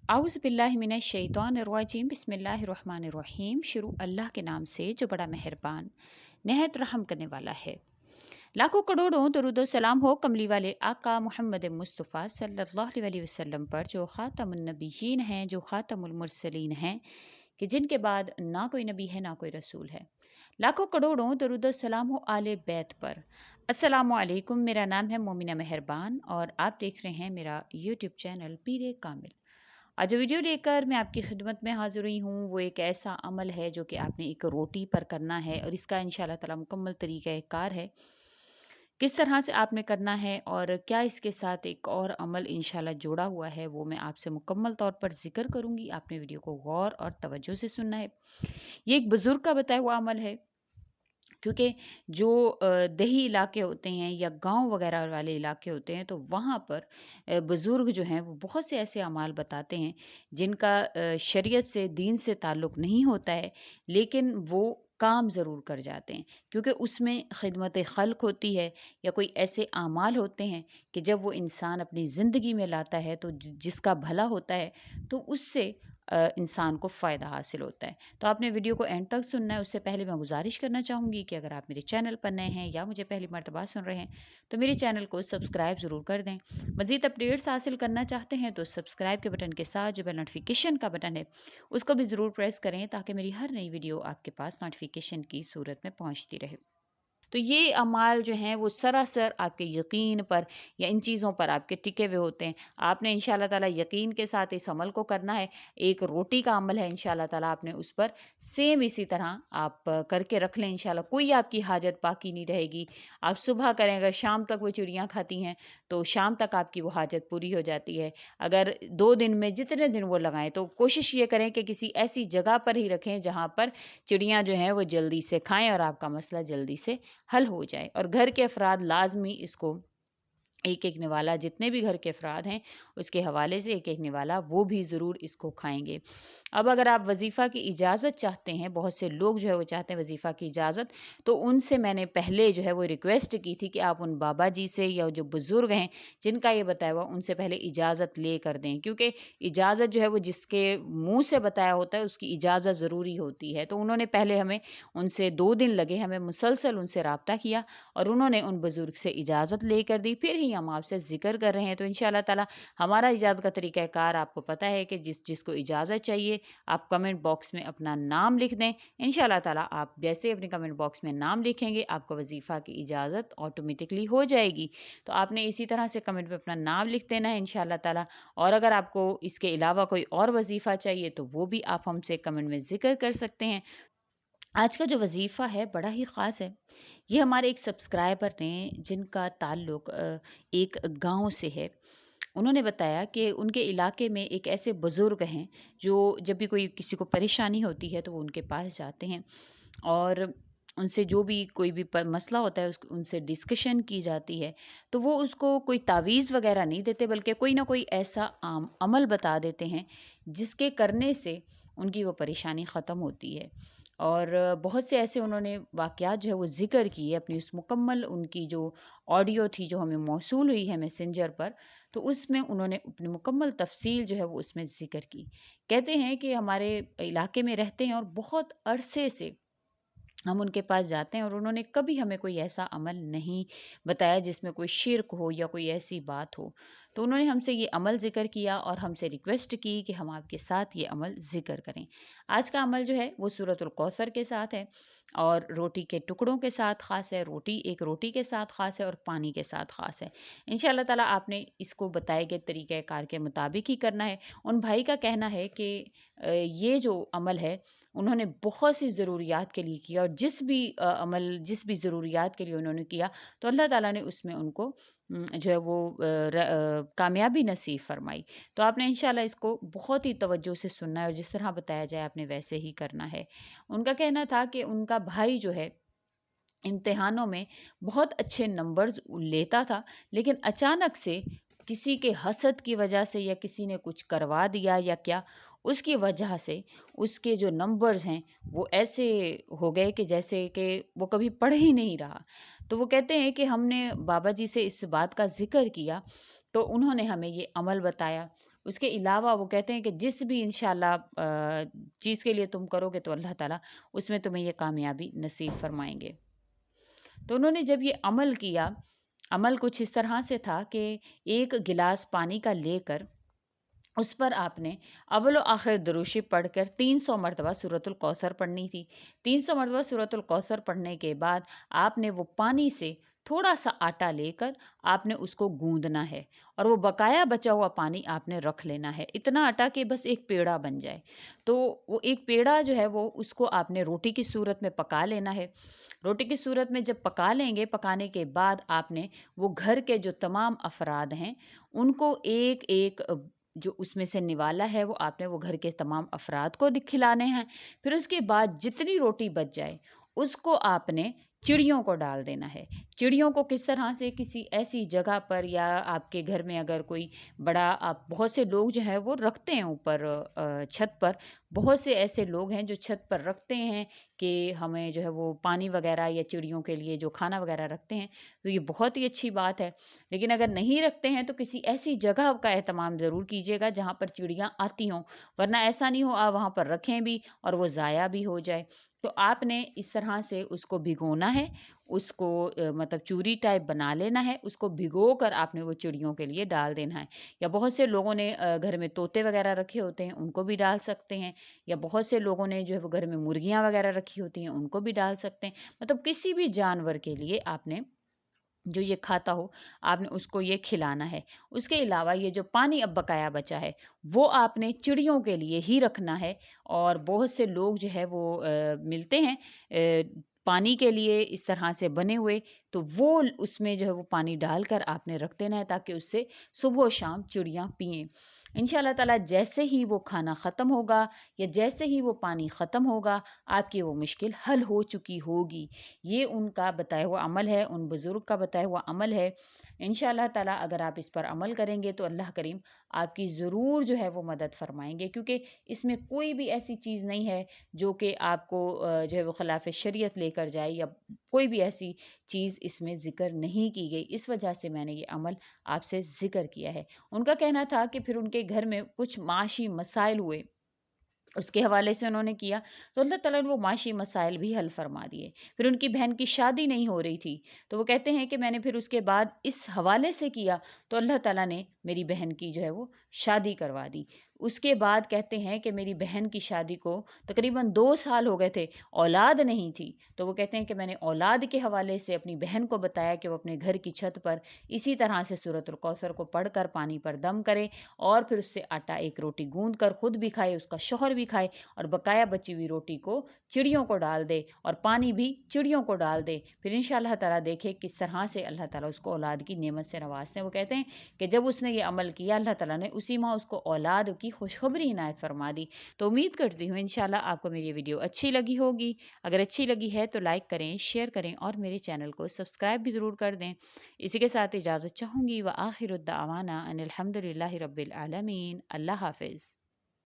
आउज़ बिल्लाहि मिनश शैतानिर रजीम बिस्मिल्लाहिर रहमानिर रहीम। शुरू अल्लाह के नाम से जो बड़ा मेहरबान निहायत रहम करने वाला है। लाखों करोड़ों दरूद सलाम हो कमली वाले आका मोहम्मद मुस्तफ़ा सल्लल्लाहु अलैहि वसल्लम पर, जो ख़ातमुन नबिय्यीन हैं, जो ख़ातमुल मुरसलीन हैं, कि जिनके बाद ना कोई नबी है ना कोई रसूल है। लाखों करोड़ों दरूद सलाम हो आले बैत पर। अस्सलामु अलैकुम। मेरा नाम है मोमिना मेहरबान और आप देख रहे हैं मेरा यूट्यूब चैनल पीरे कामिल। आज जो वीडियो लेकर मैं आपकी खिदमत में हाजिर हुई हूँ वो एक ऐसा अमल है जो कि आपने एक रोटी पर करना है, और इसका इंशाल्लाह ताला मुकम्मल तरीक़ाकार है किस तरह से आपने करना है, और क्या इसके साथ एक और अमल इंशाल्लाह जुड़ा हुआ है वो मैं आपसे मुकम्मल तौर पर जिक्र करूँगी। आपने वीडियो को गौर और तवज्जो से सुनना है। ये एक बुज़ुर्ग का बताया हुआ अमल है, क्योंकि जो देही इलाके होते हैं या गांव वगैरह वाले इलाके होते हैं तो वहाँ पर बुज़ुर्ग जो हैं वो बहुत से ऐसे अमाल बताते हैं जिनका शरीयत से, दीन से ताल्लुक़ नहीं होता है, लेकिन वो काम ज़रूर कर जाते हैं, क्योंकि उसमें खिदमत खल्क होती है या कोई ऐसे अमाल होते हैं कि जब वो इंसान अपनी ज़िंदगी में लाता है तो जिसका भला होता है तो उससे इंसान को फ़ायदा हासिल होता है। तो आपने वीडियो को एंड तक सुनना है। उससे पहले मैं गुजारिश करना चाहूँगी कि अगर आप मेरे चैनल पर नए हैं या मुझे पहली मर्तबा सुन रहे हैं तो मेरे चैनल को सब्सक्राइब ज़रूर कर दें। मज़ीद अपडेट्स हासिल करना चाहते हैं तो सब्सक्राइब के बटन के साथ जो बेल नोटिफिकेशन का बटन है उसको भी ज़रूर प्रेस करें, ताकि मेरी हर नई वीडियो आपके पास नोटिफिकेशन की सूरत में पहुँचती रहे। तो ये अमाल जो हैं वो सरासर आपके यकीन पर या इन चीज़ों पर आपके टिके हुए होते हैं। आपने इंशाल्लाह ताला यकीन के साथ इस अमल को करना है। एक रोटी का अमल है, इंशाल्लाह ताला आपने उस पर सेम इसी तरह आप करके रख लें। इंशाल्लाह कोई आपकी हाजत बाकी नहीं रहेगी। आप सुबह करें, अगर शाम तक वो चिड़ियाँ खाती हैं तो शाम तक आपकी वो हाजत पूरी हो जाती है। अगर 2 दिन में जितने दिन वो लगाएं तो कोशिश ये करें कि किसी ऐसी जगह पर ही रखें जहाँ पर चिड़ियाँ जो हैं वो जल्दी से खाएं और आपका मसला जल्दी से हल हो जाए। और घर के अफराद लाजमी इसको एक एक निवाला, जितने भी घर के अफराद हैं उसके हवाले से एक एक निवाला वो भी ज़रूर इसको खाएंगे। अब अगर आप वजीफ़ा की इजाज़त चाहते हैं, बहुत से लोग जो है वो चाहते हैं वजीफ़ा की इजाज़त, तो उनसे मैंने पहले जो है वो रिक्वेस्ट की थी कि आप उन बाबा जी से या जो बुज़ुर्ग हैं जिनका ये बताया हुआ उनसे पहले इजाज़त ले कर दें, क्योंकि इजाज़त जो है वो जिसके मुँह से बताया होता है उसकी इजाज़त ज़रूरी होती है। तो उन्होंने पहले हमें उनसे 2 दिन लगे, हमें मुसलसल उनसे रब्ता किया और उन्होंने उन बुज़ुर्ग से इजाज़त लेकर दी, फिर ही हम आपसे ज़िक्र कर रहे हैं। तो इंशाअल्लाह ताला हमारा इजाज़त का तरीक़ाकार आपको पता है कि जिसको इजाज़त चाहिए आप कमेंट बॉक्स में अपना नाम लिख दें। इंशाअल्लाह ताला आप जैसे अपने कमेंट बॉक्स में नाम लिखेंगे आपको वजीफ़ा की इजाज़त ऑटोमेटिकली हो जाएगी। तो आपने इसी तरह से कमेंट में अपना नाम लिख देना है इंशाअल्लाह ताला। और अगर आपको इसके अलावा कोई और वजीफ़ा चाहिए तो वो भी आप हमसे कमेंट में ज़िक्र कर सकते हैं। आज का जो वजीफ़ा है बड़ा ही ख़ास है। ये हमारे एक सब्सक्राइबर ने, जिनका ताल्लुक़ एक गाँव से है, उन्होंने बताया कि उनके इलाके में एक ऐसे बुज़ुर्ग हैं जो जब भी कोई किसी को परेशानी होती है तो वो उनके पास जाते हैं और उनसे जो भी कोई भी मसला होता है उनसे डिस्कशन की जाती है। तो वो उसको कोई तावीज़ वगैरह नहीं देते, बल्कि कोई ना कोई ऐसा अमल बता देते हैं जिसके करने से उनकी वो परेशानी ख़त्म होती है। और बहुत से ऐसे उन्होंने वाक़यात जो है वो ज़िक्र किए अपनी उस मुकम्मल उनकी जो ऑडियो थी जो हमें मौसूल हुई है मैसेंजर पर, तो उसमें उन्होंने अपनी मुकम्मल तफ़सील जो है वो उसमें ज़िक्र की। कहते हैं कि हमारे इलाके में रहते हैं और बहुत अरसे से हम उनके पास जाते हैं और उन्होंने कभी हमें कोई ऐसा अमल नहीं बताया जिसमें कोई शिर्क हो या कोई ऐसी बात हो। तो उन्होंने हमसे ये अमल ज़िक्र किया और हमसे रिक्वेस्ट की कि हम आपके साथ ये अमल ज़िक्र करें। आज का अमल जो है वो सूरतुल कौसर के साथ है और रोटी के टुकड़ों के साथ ख़ास है। एक रोटी के साथ ख़ास है और पानी के साथ ख़ास है। इंशाअल्लाह ताला आपने इसको बताए गए तरीक़ाकार के मुताबिक ही करना है। उन भाई का कहना है कि ये जो अमल है उन्होंने बहुत सी ज़रूरियात के लिए किया, और जिस भी ज़रूरियात के लिए उन्होंने किया तो अल्लाह ताला ने उसमें उनको जो है वो कामयाबी नसीब फरमाई। तो आपने इंशाल्लाह इसको बहुत ही तवज्जो से सुनना है और जिस तरह बताया जाए आपने वैसे ही करना है। उनका कहना था कि उनका भाई जो है इम्तिहानों में बहुत अच्छे नंबर्स लेता था, लेकिन अचानक से किसी के हसद की वजह से या किसी ने कुछ करवा दिया या क्या, उसकी वजह से उसके जो नंबर्स हैं वो ऐसे हो गए कि जैसे कि वो कभी पढ़ ही नहीं रहा। तो वो कहते हैं कि हमने बाबा जी से इस बात का ज़िक्र किया तो उन्होंने हमें ये अमल बताया। اس کے علاوہ وہ کہتے ہیں کہ جس بھی انشاءاللہ چیز کے لیے تم کرو گے تو اللہ تعالیٰ اس میں تمہیں یہ کامیابی نصیب فرمائیں گے۔ تو انہوں نے جب یہ عمل کیا، عمل کچھ اس طرح سے تھا کہ ایک گلاس پانی کا لے کر اس پر آپ نے اول و آخر دروشی پڑھ کر 300 مرتبہ سورۃ الکوثر پڑھنی تھی۔ 300 مرتبہ سورۃ الکوثر پڑھنے کے بعد آپ نے وہ پانی سے تھوڑا سا آٹا لے کر آپ نے اس کو گوندنا ہے، اور وہ بقایا بچا ہوا پانی آپ نے رکھ لینا ہے، اتنا آٹا کہ بس ایک پیڑا بن جائے۔ تو وہ ایک پیڑا جو ہے وہ اس کو آپ نے روٹی کی صورت میں پکا لینا ہے۔ روٹی کی صورت میں جب پکا لیں گے، پکانے کے بعد آپ نے وہ گھر کے جو تمام افراد ہیں ان کو ایک ایک جو اس میں سے نوالا ہے وہ آپ نے وہ گھر کے تمام افراد کو کھلانے ہیں۔ پھر اس کے بعد جتنی روٹی بچ جائے اس کو آپ نے چڑیوں کو ڈال دینا ہے۔ چڑیوں کو کس طرح سے؟ کسی ایسی جگہ پر، یا آپ کے گھر میں اگر کوئی بڑا، آپ بہت سے لوگ جو ہے وہ رکھتے ہیں اوپر چھت پر، بہت سے ایسے لوگ ہیں جو چھت پر رکھتے ہیں کہ ہمیں جو ہے وہ پانی وغیرہ یا چڑیوں کے لیے جو کھانا وغیرہ رکھتے ہیں، تو یہ بہت ہی اچھی بات ہے۔ لیکن اگر نہیں رکھتے ہیں تو کسی ایسی جگہ کا اہتمام ضرور کیجیے گا جہاں پر چڑیاں آتی ہوں، ورنہ ایسا نہیں ہو آپ وہاں پر رکھیں بھی اور وہ ضائع بھی ہو جائے۔ تو آپ نے اس طرح سے اس کو بھگونا ہے، اس کو مطلب چوری ٹائپ بنا لینا ہے، اس کو بھگو کر آپ نے وہ چڑیوں کے لیے ڈال دینا ہے۔ یا بہت سے لوگوں نے گھر میں طوطے وغیرہ رکھے ہوتے ہیں، ان کو بھی ڈال سکتے ہیں، یا بہت سے لوگوں نے جو ہے وہ گھر میں مرغیاں وغیرہ رکھی ہوتی ہیں ان کو بھی ڈال سکتے ہیں۔ مطلب کسی بھی جانور کے لیے آپ نے جو یہ کھاتا ہو آپ نے اس کو یہ کھلانا ہے۔ اس کے علاوہ یہ جو پانی اب بقایا بچا ہے وہ آپ نے چڑیوں کے لیے ہی رکھنا ہے۔ اور بہت سے لوگ جو ہے وہ ملتے ہیں پانی کے لیے اس طرح سے بنے ہوئے، تو وہ اس میں جو ہے وہ پانی ڈال کر آپ نے رکھ دینا ہے تاکہ اس سے صبح و شام چڑیاں پئیں۔ ان شاء اللہ تعالیٰ جیسے ہی وہ کھانا ختم ہوگا یا جیسے ہی وہ پانی ختم ہوگا آپ کی وہ مشکل حل ہو چکی ہوگی۔ یہ ان کا بتایا ہوا عمل ہے، ان بزرگ کا بتایا ہوا عمل ہے۔ ان شاء اللہ تعالیٰ اگر آپ اس پر عمل کریں گے تو اللہ کریم آپ کی ضرور جو ہے وہ مدد فرمائیں گے، کیونکہ اس میں کوئی بھی ایسی چیز نہیں ہے جو کہ آپ کو جو ہے وہ خلاف شریعت لے کر جائے، یا کوئی بھی ایسی چیز اس میں ذکر نہیں کی گئی، اس وجہ سے میں نے یہ عمل آپ سے ذکر کیا ہے۔ ان کا کہنا تھا کہ پھر ان کے گھر میں کچھ معاشی مسائل ہوئے، اس کے حوالے سے انہوں نے کیا تو اللہ تعالیٰ نے وہ معاشی مسائل بھی حل فرما دیے۔ پھر ان کی بہن کی شادی نہیں ہو رہی تھی تو وہ کہتے ہیں کہ میں نے پھر اس کے بعد اس حوالے سے کیا تو اللہ تعالیٰ نے میری بہن کی جو ہے وہ شادی کروا دی۔ اس کے بعد کہتے ہیں کہ میری بہن کی شادی کو تقریباً 2 سال ہو گئے تھے، اولاد نہیں تھی، تو وہ کہتے ہیں کہ میں نے اولاد کے حوالے سے اپنی بہن کو بتایا کہ وہ اپنے گھر کی چھت پر اسی طرح سے سورۃ الکوثر کو پڑھ کر پانی پر دم کرے، اور پھر اس سے آٹا ایک روٹی گوندھ کر خود بھی کھائے، اس کا شوہر بھی کھائے، اور بقایا بچی ہوئی روٹی کو چڑیوں کو ڈال دے اور پانی بھی چڑیوں کو ڈال دے۔ پھر انشاءاللہ تعالیٰ دیکھے کس طرح سے اللہ تعالیٰ اس کو اولاد کی نعمت سے نوازتے ہیں۔ وہ کہتے ہیں کہ جب اس نے یہ عمل کیا اللہ تعالیٰ نے اسی ماہ اس کو اولاد کی خوشخبری عنایت فرما دی۔ تو امید کرتی ہوں انشاءاللہ آپ کو میری ویڈیو اچھی لگی ہوگی۔ اگر اچھی لگی ہے تو لائک کریں، شیئر کریں اور میرے چینل کو سبسکرائب بھی ضرور کر دیں۔ اسی کے ساتھ اجازت چاہوں گی، وآخر الدعوانا ان الحمد للہ رب العالمین۔ اللہ حافظ۔